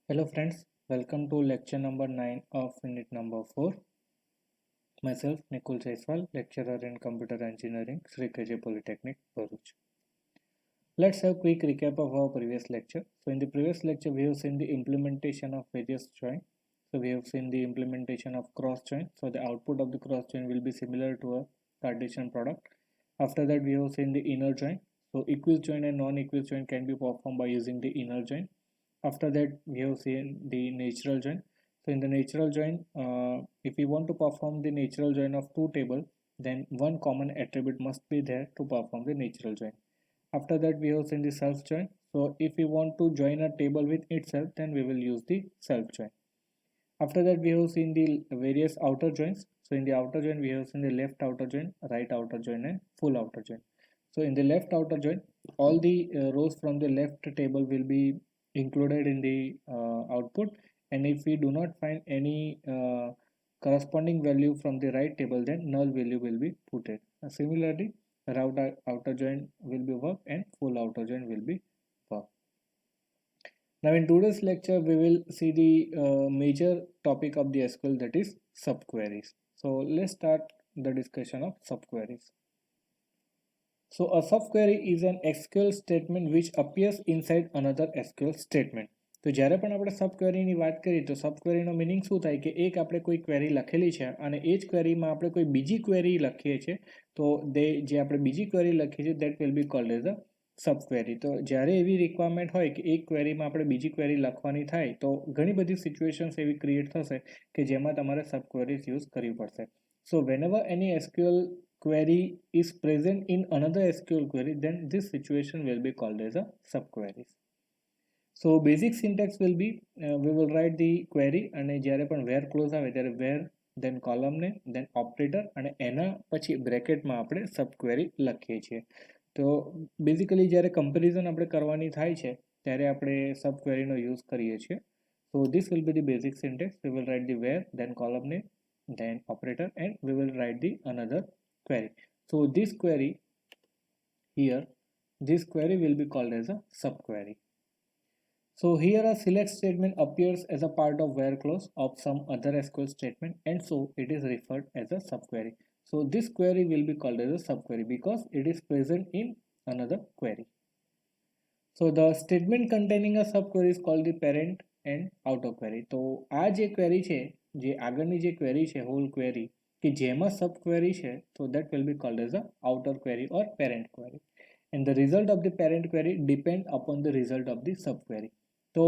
Hello friends, welcome to lecture number 9 of unit number 4. Myself Nikul Jaiswal, lecturer in computer engineering, Sri KJ Polytechnic, Bharuch. Let's have a quick recap of our previous lecture. So in the previous lecture we have seen the implementation of various join. So we have seen the implementation of cross join. So the output of the cross join will be similar to a Cartesian product. After that we have seen the inner join. So equal join and non-equal join can be performed by using the inner join. After that we have seen the natural join. So in the natural join, if we want to perform the natural join of two tables, then one common attribute must be there to perform the natural join. After that we have seen the self join. So if we want to join a table with itself, then we will use the self join. After that we have seen the various outer joins. So in the outer join we have seen the left outer join, right outer join and full outer join. So in the left outer join, all the rows from the left table will be included in the output, and if we do not find any corresponding value from the right table, then null value will be put in. Similarly, outer join will be work and full outer join will be work. Now in today's lecture we will see the major topic of the SQL, that is subqueries. So let's start the discussion of subqueries. So a subquery is an SQL statement which appears inside another SQL statement. તો જ્યારે પણ આપણે સબક્વેરીની વાત કરીએ તો સબક્વેરીનો meaning શું થાય કે એક આપણે કોઈ ક્વેરી લખેલી છે અને એ જ ક્વેરીમાં આપણે કોઈ બીજી ક્વેરી લખીએ છીએ તો જે આપણે બીજી ક્વેરી લખીએ છીએ that will be called as a subquery. તો જ્યારે એવી રિક્વાયરમેન્ટ હોય કે એક ક્વેરીમાં આપણે બીજી ક્વેરી લખવાની થાય તો ઘણી બધી સિચ્યુએશન્સ એવી ક્રિએટ થશે કે જેમાં તમારે સબક્વેરીઝ યુઝ કરવી પડશે. સો whenever any SQL query is present in another SQL query, then this situation will be called as a subquery. So basic syntax will be we will write the query and જ્યારે પણ where clause આવે ત્યારે where, then column name, then operator અને એના પછી બ્રેકેટમાં આપણે subquery લખીએ છીએ. તો બેઝિકલી જ્યારે કમ્પેરિઝન આપણે કરવાની થાય છે ત્યારે આપણે સબક્વેરીનો યુઝ કરીએ છીએ. So this will be the basic syntax. We will write the where, then column name, then operator, and we will write the another query. So this query here, this query will be called as a subquery. So here a select statement appears as a part of where clause of some other SQL statement, and so it is referred as a subquery. So this query will be called as a subquery because it is present in another query. So the statement containing a subquery is called the parent and outer query. તો આ જે query છે, જે આગળની જે query છે whole query કે જેમાં subquery છે, so that will be called as a outer query or parent query, and the result of the parent query depend upon the result of the subquery. તો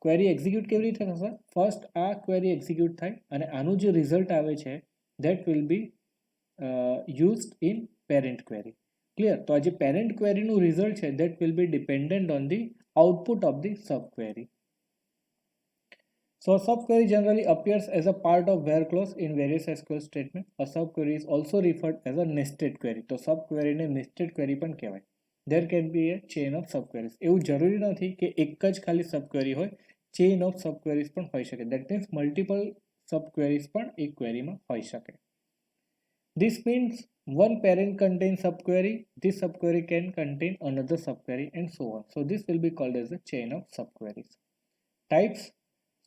query execute કેવી રીતે થશે? First આ query execute થાય અને આનું જે result આવે છે that will be used in parent query. Clear? તો આ જે parent query નું result છે that will be dependent on the output of the subquery. So a subquery generally appears as a part of where clause in various SQL statements. A subquery is also referred as a nested query. તો subquery ને nested query પણ કહેવાય. There can be a chain of subqueries. એવું જરૂરી નથી કે એક જ ખાલી subquery હોય, chain of subqueries પણ હોઈ શકે. That means multiple subqueries પણ એક queryમાં હોઈ શકે. This means one parent contains subquery, this subquery can contain another subquery, and so on. So this will be called as a chain of subqueries. Types.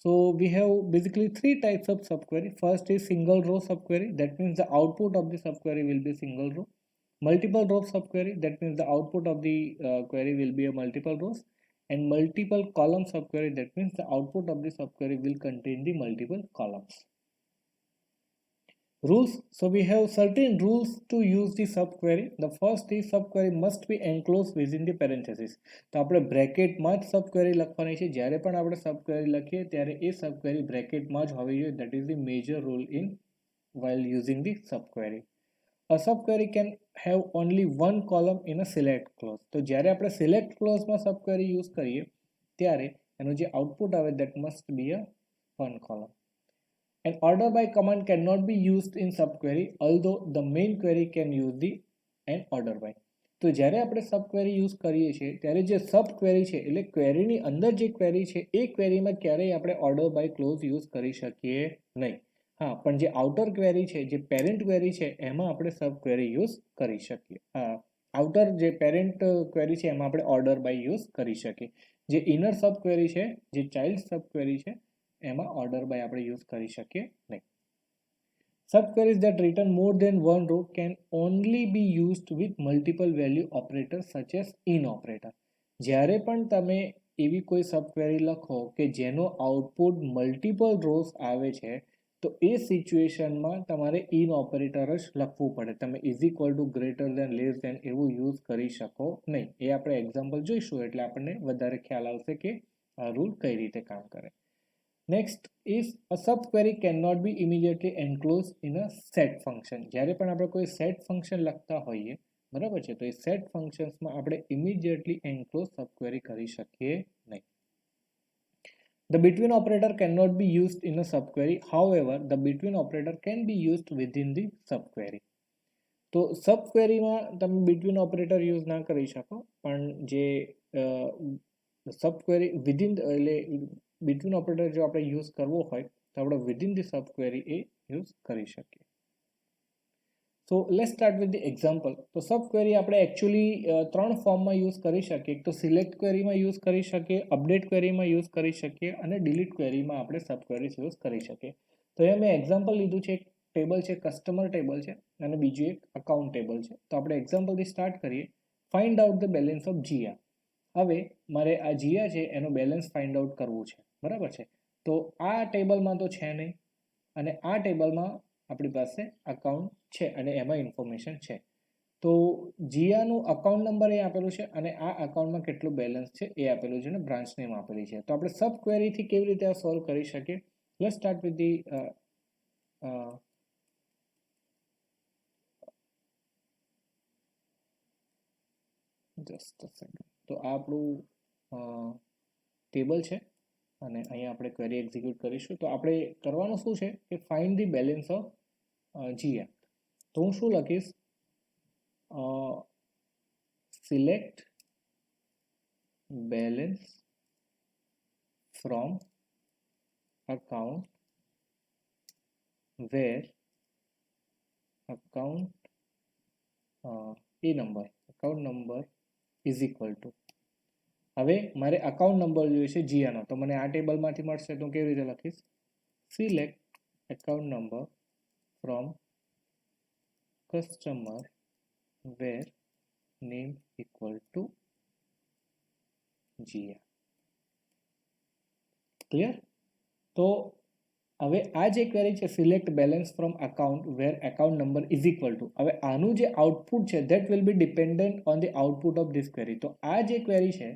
So we have basically three types of subquery. First is single row subquery. That means the output of the subquery will be single row. Multiple row subquery. That means the output of the query will be a multiple rows. And multiple column subquery. That means the output of the subquery will contain the multiple columns. Rules. So we have certain rules to use the subquery. The first is subquery must be enclosed within the parenthesis. તો આપણે બ્રેકેટમાં જ subquery લખવાની છે. જ્યારે પણ આપણે subquery લખીએ ત્યારે એ subquery બ્રેકેટમાં જ હોવી જોઈએ. That is the major rule in while using the subquery. A subquery can have only one column in a select clause. તો જ્યારે આપણે select clauseમાં subquery use કરીએ ત્યારે એનું જે output આવે that must be a one column. An order by command cannot be used in subquery, although the main query can use the an order by. તો જ્યારે આપણે subquery use કરીએ છીએ ત્યારે જે subquery છે એટલે queryની અંદર જે query છે એ queryમાં ક્યારેય આપણે order by clause use કરી શકીએ નહીં. હા, પણ જે outer query છે, જે parent query છે એમાં આપણે subquery use કરી શકીએ. outer જે parent query છે એમાં આપણે order by use કરી શકીએ. જે ઇનર સબ ક્વેરી છે, જે ચાઇલ્ડ સબ ક્વેરી છે, એમાં ઓર્ડર બાય આપણે યુઝ કરી શકીએ નહીં. Subqueries that return more than one row can only be used with multiple value operators such as in operator. જ્યારે પણ તમે એવી કોઈ સબ ક્વેરી લખો કે જેનો આઉટપુટ મલ્ટિપલ રોઝ આવે છે, તો એ સિચ્યુએશનમાં તમારે ઇન ઓપરેટર જ લખવું પડે. તમે is equal to greater than less than એવું યુઝ કરી શકો નહીં. એ આપણે એક્ઝામ્પલ જોઈશું એટલે આપણને વધારે ખ્યાલ આવશે કે આ રૂલ કઈ રીતે કામ કરે. Next is a subquery cannot be immediately enclosed in a set function. જ્યારે પણ આપણે કોઈ set function લખતા હોઈએ, બરાબર છે, તો એ set functionsમાં આપણે immediately enclose subquery કરી શકીએ નહીં. The between operator cannot be used in a subquery. However, the between operator can be used within the subquery. તો સબક્વેરીમાં તમે between operator યુઝ ના કરી શકો, પણ જે સબક્વેરી વિધિન એટલે between operator જો આપણે યુઝ કરવો હોય તો આપણે within the subquery A use કરી શકીએ. So let's start with the example. તો સબક્વેરી આપણે એકચ્યુઅલી ત્રણ ફોર્મમાં યુઝ કરી શકીએ. એક તો સિલેક્ટ ક્વેરીમાં યુઝ કરી શકીએ, અપડેટ ક્વેરીમાં યુઝ કરી શકીએ અને ડિલીટ ક્વેરીમાં આપણે સબક્વેરીઝ યુઝ કરી શકીએ. તો એ મેં એક્ઝામ્પલ લીધું છે. એક ટેબલ છે, કસ્ટમર ટેબલ છે, અને બીજું એક અકાઉન્ટ ટેબલ છે. તો આપણે એક્ઝામ્પલથી સ્ટાર્ટ કરીએ. Find out the balance of Jiya. હવે મારે આ જીયા છે એનો બેલેન્સ ફાઇન્ડ આઉટ કરવું છે, બરાબર છે. તો આ ટેબલમાં તો છે નહીં અને આ ટેબલમાં આપણી પાસે અકાઉન્ટ છે અને એમાં ઇન્ફોર્મેશન છે. તો જીયાનું અકાઉન્ટ નંબર એ આપેલું છે અને આ અકાઉન્ટમાં કેટલું બેલેન્સ છે એ આપેલું છે અને બ્રાન્ચ નેમ આપેલી છે. તો આપણે સબ ક્વેરીથી કેવી રીતે આ સોલ્વ કરી શકીએ? Let's start with the just a second. તો આ આપણું ટેબલ છે અને અહીંયા આપણે ક્વેરી એક્ઝિક્યુટ કરીશું. તો આપણે કરવાનું શું છે કે find the balance of Jiya. તો હું શું લખીશ? Select balance from account where account account number is equal to. હવે મારે અકાઉન્ટ નંબર જોઈએ છે જીયાનો, તો મને આ ટેબલમાંથી મળશે. તો કેવી રીતે લખીશ? Select account number from customer where name equal to Jiya. Clear? તો હવે આ જે ક્વેરી છે select balance from account where account number is equal to, હવે આનું જે આઉટપુટ છે that will be dependent on the output of this query. તો આ જે ક્વેરી છે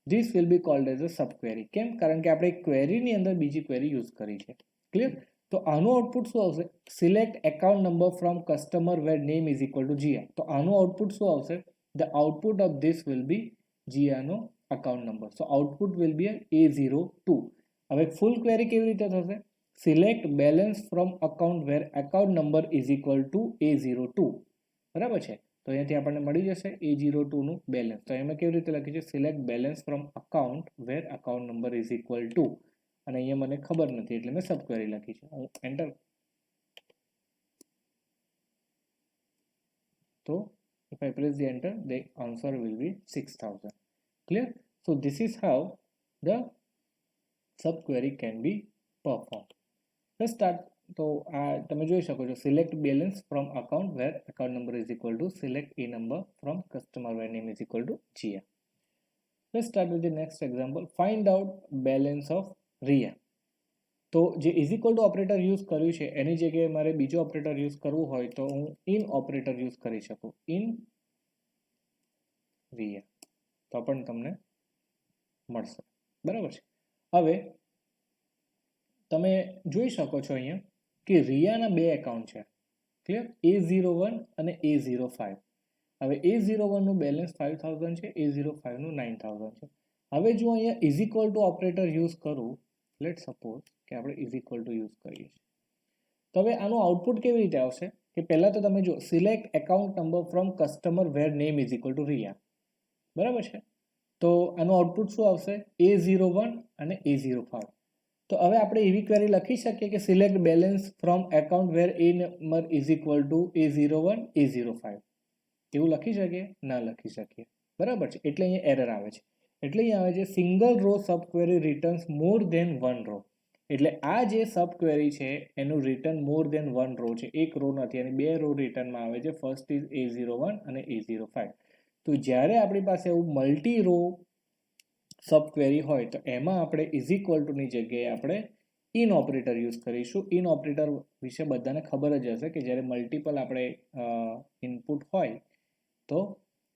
this will be called as a sub query. કેમ? કારણ કે આપણે ક્વેરીની અંદર બીજી ક્વેરી યુઝ કરી છે. ક્લિયર? તો આનું આઉટપુટ શું આવશે? Select account number from customer where name is equal to Jiya. તો આનું આઉટપુટ શું આવશે? The output of this will be જીયાનો account number. So output will be A02. હવે ફૂલ ક્વેરી કેવી રીતે થશે? Select balance from account where account number is equal to A02. બરાબર છે? તો અહીંયાથી આપણને મળી જશે A02 નું બેલેન્સ. તો એમાં કેવી રીતે લખી છે? Select balance from account where account number is equal to, અને અહીંયા મને ખબર નથી એટલે મેં સબ ક્વેરી લખી છે. હું એન્ટર. તો if I press the enter, the answer will be 6000. Clear? So this is how the subquery can be performed. Let's start. તો આ તમે જોઈ શકો છો select balance from account where account number is equal to select a number from customer where name is equal to Jiya. Let's start with the next example. Find out balance of Riya. તો જે is equal to operator use કર્યું છે એની જગ્યાએ મારે બીજો operator use કરવું હોય તો હું ઇન ઓપરેટર યુઝ કરી શકું. ઇન રિયા તો પણ તમને મળશે. બરાબર છે? હવે તમે જોઈ શકો છો અહીંયા કે રિયાના બે એકાઉન્ટ છે. ક્લિયર? A01 અને A05. હવે A01 નું બેલેન્સ 5000 છે, A05 નું 9000 છે. હવે જો અહીંયા is equal to operator use કરું, લેટ સપોઝ કે આપણે ઇઝ ઇક્વલ ટુ યુઝ કરીએ છીએ, તો હવે આનું આઉટપુટ કેવી રીતે આવશે? કે પહેલા તો તમે જો select account number from customer where name is equal to Riya. બરાબર છે? તો આનું આઉટપુટ શું આવશે? A01 અને A05. તો હવે આપણે એવી ક્વેરી લખી શકીએ કે select balance from account where a number is equal to A01 A05. એવું લખી શકીએ? ના લખી શકીએ. બરાબર છે? એટલે અહીંયા એરર આવે છે. એટલે અહીં આવે છે single row subquery returns more than one row. એટલે આ જે સબ ક્વેરી છે એનું return more than one row છે, એક રો નથી અને બે રો રિટર્નમાં આવે છે. ફર્સ્ટ ઇઝ A01 અને A05. તો જ્યારે આપણી પાસે એવું મલ્ટી રો સબ ક્વેરી હોય તો એમાં આપણે ઇઝ ઇક્વલ ટુની જગ્યાએ આપણે ઇન ઓપરેટર યુઝ કરીશું. ઇન ઓપરેટર વિશે બધાને ખબર જ હશે કે જ્યારે મલ્ટિપલ આપણે ઇનપુટ હોય તો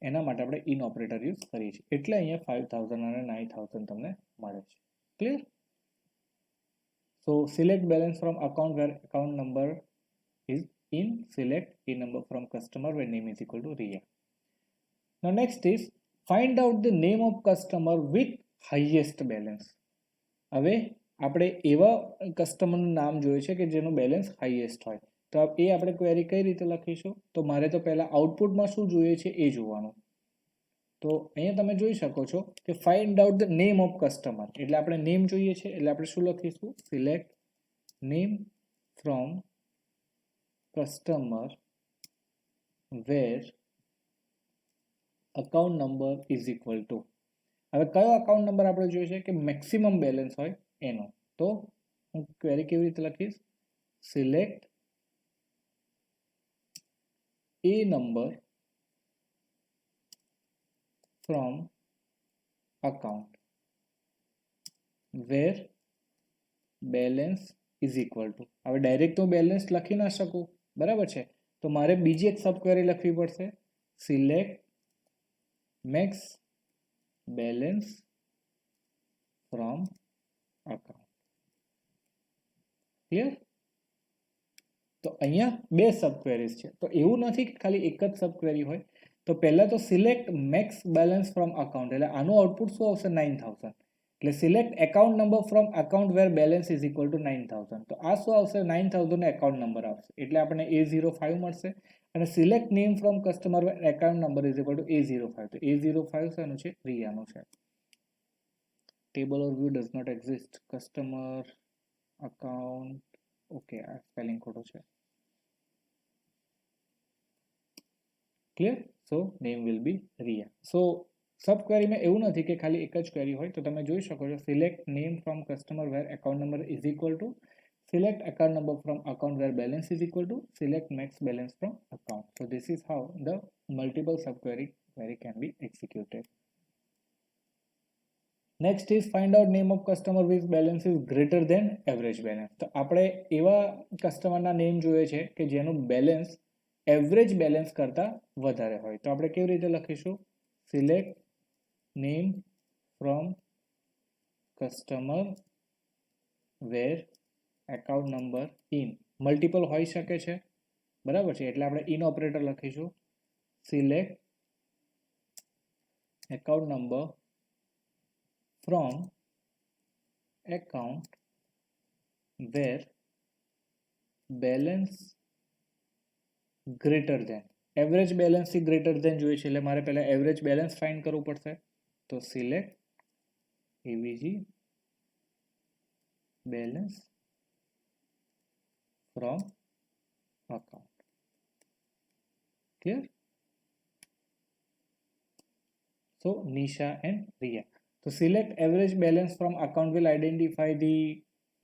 એના માટે આપણે ઇન ઓપરેટર યુઝ કરીએ છીએ. એટલે અહીંયા 5000 અને 9000 તમને મળે છે. Clear? So select balance from account where account number is in, સિલેક્ટ a number from customer where name is equal to Riya. Now next is find out the name of customer with highest balance. હવે આપણે એવા કસ્ટમરનું નામ જોઈએ છે કે જેનું balance highest હોય. તો એ આપણે ક્વેરી કઈ રીતે લખીશું? તો મારે તો પહેલા આઉટપુટમાં શું જોઈએ છે એ જોવાનું. તો અહીંયા તમે જોઈ શકો છો કે find out the name of customer, એટલે આપણે નેમ જોઈએ છે એટલે આપણે શું લખીશું? Select name from customer where account number is equal to. હવે કયો અકાઉન્ટ નંબર આપણે જોઈએ છે? કે મેક્સિમમ બેલેન્સ હોય એનો. તો હું ક્વેરી કેવી રીતે લખીશ? Select a number from account where balance is equal to. હવે ડાયરેક્ટ હું બેલેન્સ લખી ના શકું, બરાબર છે? તો મારે બીજી એક સબ ક્વેરી લખવી પડશે. Select max balance from account. Clear? તો અહીંયા બે સબ ક્વેરીઝ છે. તો એવું નથી કે ખાલી એક જ સબ ક્વેરી હોય. તો પહેલા તો select max balance from account, એટલે આનું આઉટપુટ શું આવશે? 9000. એટલે select account number from account where balance is equal to 9000. તો આ શું આવશે? 9000 નો એકાઉન્ટ નંબર આવશે, એટલે આપણને A05 મળશે. અને select name from customer where account number is equal to A05. તો A05 શેનું છે? રિયાનું છે. Table or view does not exist. Customer account, okay, આ સ્પેલિંગ ખોટો છે. Clear? So name will be Riya. So સબ ક્વેરીમાં એવું નથી કે ખાલી એક જ ક્વેરી હોય. તો તમે જોઈ શકો છો select name from customer where account number is equal to select account number from account where balance is equal to select max balance from account. So this is how the multiple subquery can be executed. Next is find out name of customer with balance is greater than average balance. તો આપણે એવા કસ્ટમરના name જોઈએ છે કે જેનું balance average balance કરતાં વધારે હોય. તો આપણે કેવી રીતે લખીશું? Select name from customer where account number in. Multiple હોઈ શકે છે, બરાબર છે? એટલે આપણે ઇન ઓપરેટર લખીશું. Select account number from account where balance greater than, average balance થી ગ્રેટર ધેન જોઈએ છે એટલે મારે પહેલા એવરેજ બેલેન્સ ફાઇન્ડ કરવું પડશે. તો select AVG balance from account. Clear? So Nisha and Riya. તો select average balance from account will identify the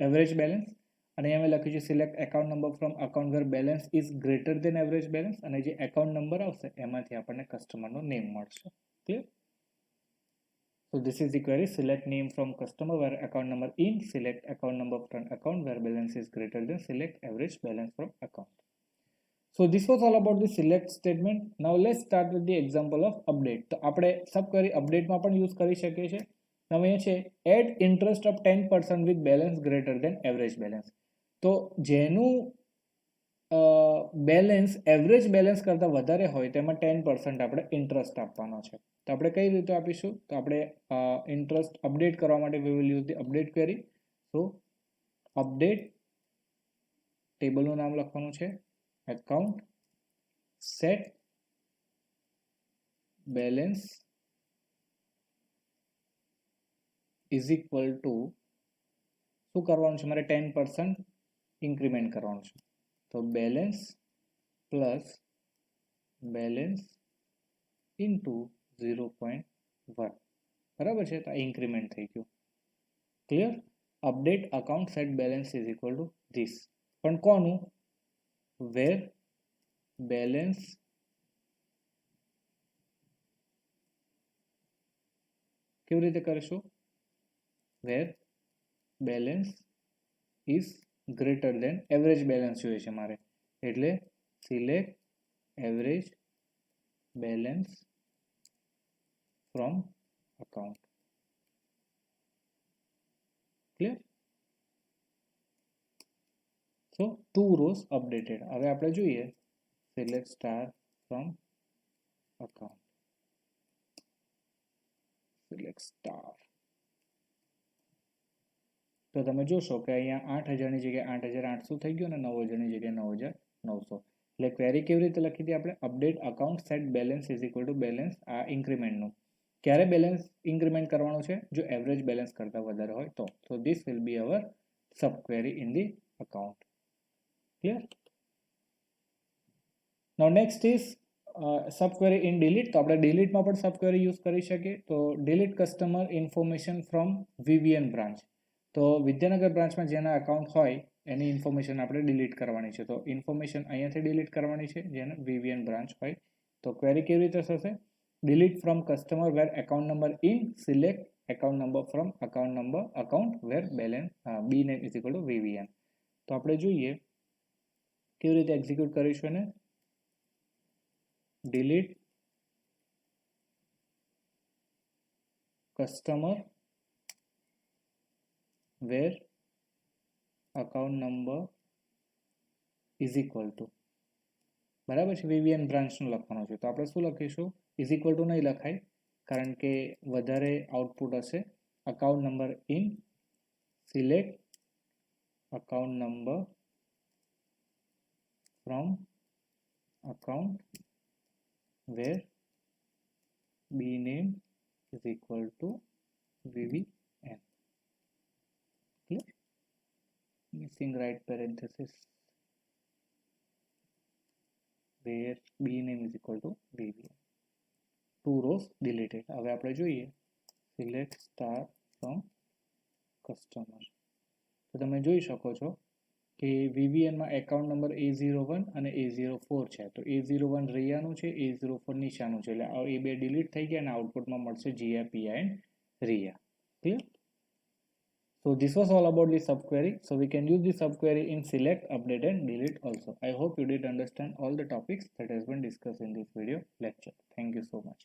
average balance. અને અહીંયા મેં લખ્યું છે select account number from account where balance is greater than average balance. અને જે એકાઉન્ટ નંબર આવશે એમાંથી આપણને કસ્ટમરનો નેમ મળશે. Clear? So this is the query. Select name from customer where account number in, select account number from account where balance is greater than, select average balance from account. So this was all about the select statement. Now let's start with the example of update. તો આપણે સબ query અપડેટમાં પણ use કરી શકીએ છીએ. હવે એ છે add interest of 10% with balance greater than average balance. તો જેનું બેલેન્સ એવરેજ બેલેન્સ કરતાં વધારે હોય તેમાં 10% આપણે ઇન્ટરેસ્ટ આપવાનો છે. તો આપણે કઈ રીતે આપીશું? તો આપણે ઇન્ટરેસ્ટ અપડેટ કરવા માટે we will use the update query. So update ટેબલનું નામ લખવાનું છે account set balance is equal to, શું કરવાનું છે મારે? 10% ઇન્ક્રીમેન્ટ કરવાનું છે. તો બેલેન્સ પ્લસ બેલેન્સ ઇન્ટુ 0.1, બરાબર છે, તો આ ઇન્ક્રીમેન્ટ થઈ ગયું. Clear? Update account set balance is equal to this, પણ કોનું? વેર બેલેન્સ કેવી રીતે કરીશું? Where balance is greater than, average balance જોઈએ છે મારે, એટલે select average balance from account. Clear? So 2 rows updated. હવે આપણે જોઈએ select star from account, select star. તો તમે જોશો કે અહીંયા 8000 ની જગ્યાએ 8800 થઈ ગયું અને 9000 ની જગ્યાએ 9900. એટલે ક્વેરી કેવી રીતે લખી હતી આપણે? Update account set balance is equal two balance, આ ઇન્ક્રીમેન્ટનું. ક્યારે બેલેન્સ ઇન્ક્રીમેન્ટ કરવાનું છે? જો એવરેજ બેલેન્સ કરતાં વધારે હોય તો. So this will be our sub query in the account. Clear? Now next is sub query in delete. તો આપણે ડિલીટમાં પણ સબ ક્વેરી યુઝ કરી શકીએ. તો delete customer information from VVN branch. તો વિદ્યાનગર બ્રાન્ચમાં જેના અકાઉન્ટ હોય એની ઇન્ફોર્મેશન આપણે ડિલીટ કરવાની છે. તો ઇન્ફોર્મેશન અહીંયાથી ડિલીટ કરવાની છે જેને VVN બ્રાન્ચ હોય. તો ક્વેરી કેવી રીતે થશે? Delete from customer where account number in, select account number from account number account where balance be name is equal to VVN. તો આપણે જોઈએ કેવી રીતે એક્ઝિક્યુટ કરીશું એને. delete customer where account number is equal to, બરાબર છે, VVN બ્રાન્ચનું લખવાનું છે. તો આપણે શું લખીશું? ઇઝ ઇક્વલ ટુ નહીં લખાય, કારણ કે વધારે આઉટપુટ હશે. Account number in, select account number from account where b name is equal to VVN. Clear? Missing right parenthesis, where b name is equal to VVN. 2 rows deleted. હવે આપણે જોઈએ select star from customer. તો તમે જોઈ શકો છો કે VVN માં એકાઉન્ટ નંબર A01 અને A04 છે. તો A01 રિયાનું છે, A04 નિશાનું છે, એટલે એ બે ડિલીટ થઈ ગયા અને આઉટપુટમાં મળશે GIA, PI and RIA. Clear? So this was all about the subquery. So we can use the subquery in select, update and delete also. I hope you did understand all the topics that has been discussed in this video lecture. Thank you so much.